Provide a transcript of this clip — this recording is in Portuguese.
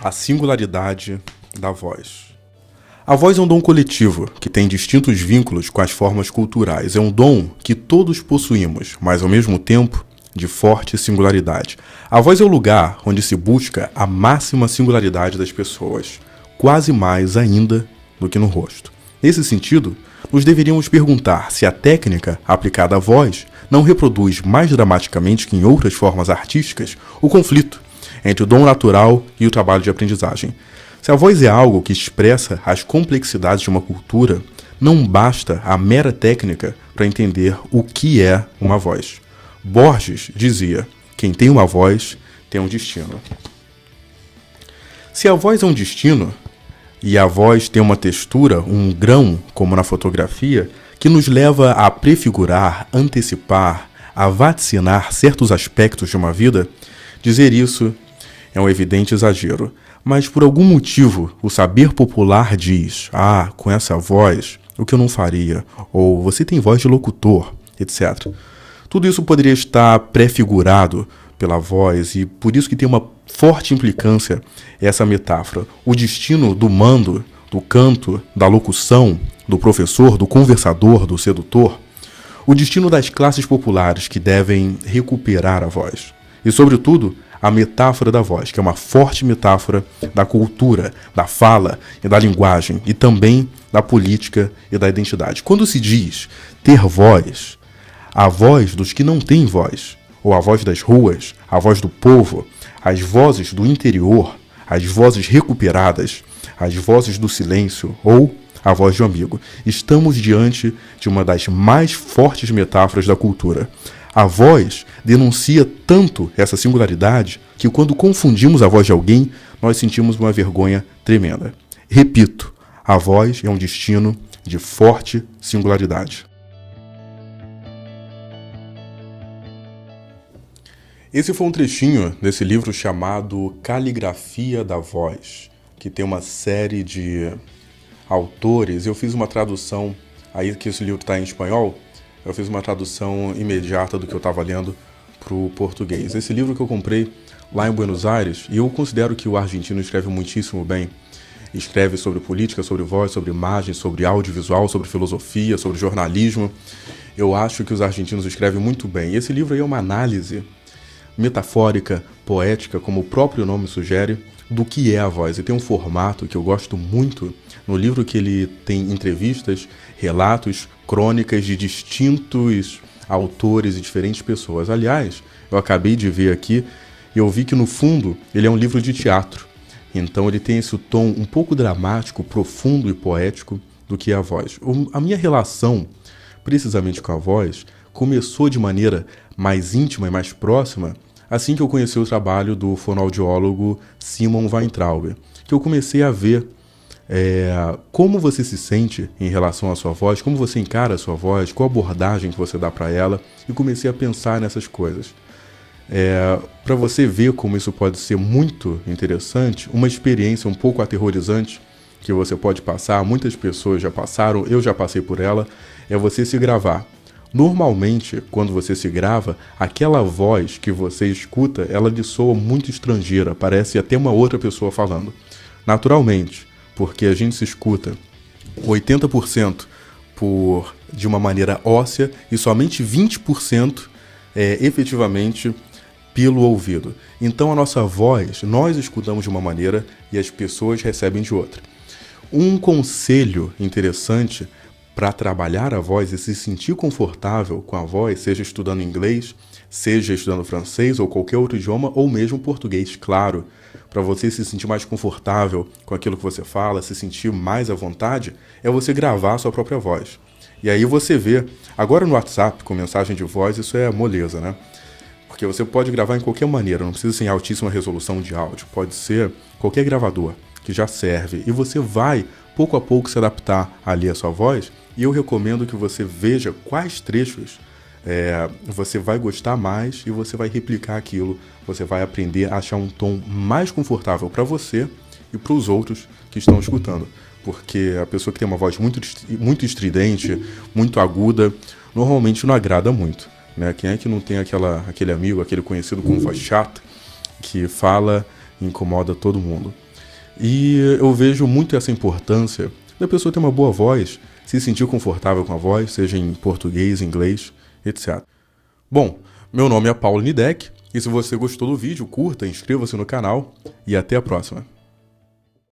A singularidade da voz. A voz é um dom coletivo, que tem distintos vínculos com as formas culturais. É um dom que todos possuímos, mas ao mesmo tempo de forte singularidade. A voz é o lugar onde se busca a máxima singularidade das pessoas, quase mais ainda do que no rosto. Nesse sentido, nos deveríamos perguntar se a técnica aplicada à voz não reproduz mais dramaticamente que em outras formas artísticas o conflito entre o dom natural e o trabalho de aprendizagem. Se a voz é algo que expressa as complexidades de uma cultura, não basta a mera técnica para entender o que é uma voz. Borges dizia: quem tem uma voz tem um destino. Se a voz é um destino, e a voz tem uma textura, um grão, como na fotografia, que nos leva a prefigurar, antecipar, a vaticinar certos aspectos de uma vida, dizer isso é um evidente exagero. Mas por algum motivo o saber popular diz: com essa voz, o que eu não faria? Ou você tem voz de locutor, etc. Tudo isso poderia estar prefigurado pela voz e por isso que tem uma forte implicância essa metáfora. O destino do mando, do canto, da locução, do professor, do conversador, do sedutor. O destino das classes populares que devem recuperar a voz. E, sobretudo, a metáfora da voz, que é uma forte metáfora da cultura, da fala e da linguagem, e também da política e da identidade. Quando se diz ter voz, a voz dos que não têm voz, ou a voz das ruas, a voz do povo, as vozes do interior, as vozes recuperadas, as vozes do silêncio, ou a voz de um amigo, estamos diante de uma das mais fortes metáforas da cultura. A voz denuncia tanto essa singularidade que quando confundimos a voz de alguém, nós sentimos uma vergonha tremenda. Repito, a voz é um destino de forte singularidade. Esse foi um trechinho desse livro chamado Caligrafia da Voz, que tem uma série de autores. Eu fiz uma tradução, aí que esse livro está em espanhol, eu fiz uma tradução imediata do que eu estava lendo para o português. Esse livro que eu comprei lá em Buenos Aires, e eu considero que o argentino escreve muitíssimo bem. Escreve sobre política, sobre voz, sobre imagem, sobre audiovisual, sobre filosofia, sobre jornalismo. Eu acho que os argentinos escrevem muito bem. E esse livro aí é uma análise metafórica, poética, como o próprio nome sugere, do que é a voz. E tem um formato que eu gosto muito no livro, que ele tem entrevistas, relatos, crônicas de distintos autores e diferentes pessoas. Aliás, eu acabei de ver aqui e eu vi que no fundo ele é um livro de teatro. Então ele tem esse tom um pouco dramático, profundo e poético do que é a voz. A minha relação, precisamente com a voz, começou de maneira mais íntima e mais próxima assim que eu conheci o trabalho do fonoaudiólogo Simon Weintraub, que eu comecei a ver como você se sente em relação à sua voz, como você encara a sua voz, qual abordagem que você dá para ela, e comecei a pensar nessas coisas. Para você ver como isso pode ser muito interessante, uma experiência um pouco aterrorizante que você pode passar, muitas pessoas já passaram, eu já passei por ela, é você se gravar. Normalmente, quando você se grava, aquela voz que você escuta, ela lhe soa muito estrangeira, parece até uma outra pessoa falando. Naturalmente, porque a gente se escuta 80% de uma maneira óssea e somente 20% efetivamente pelo ouvido. Então a nossa voz, nós escutamos de uma maneira e as pessoas recebem de outra. Um conselho interessante para trabalhar a voz e se sentir confortável com a voz, seja estudando inglês, seja estudando francês ou qualquer outro idioma, ou mesmo português, claro, para você se sentir mais confortável com aquilo que você fala, se sentir mais à vontade, é você gravar a sua própria voz. E aí você vê, agora no WhatsApp, com mensagem de voz, isso é moleza, né? Porque você pode gravar em qualquer maneira, não precisa ser em altíssima resolução de áudio, pode ser qualquer gravador que já serve, e você vai pouco a pouco se adaptar ali à sua voz, e eu recomendo que você veja quais trechos você vai gostar mais e você vai replicar aquilo, você vai aprender a achar um tom mais confortável para você e para os outros que estão escutando. Porque a pessoa que tem uma voz muito estridente, muito aguda, normalmente não agrada muito, né? Quem é que não tem aquele amigo, aquele conhecido com voz chata, que fala e incomoda todo mundo? E eu vejo muito essa importância da pessoa ter uma boa voz, se sentir confortável com a voz, seja em português, inglês, etc. Bom, meu nome é Paulo Nidek, e se você gostou do vídeo, curta, inscreva-se no canal e até a próxima.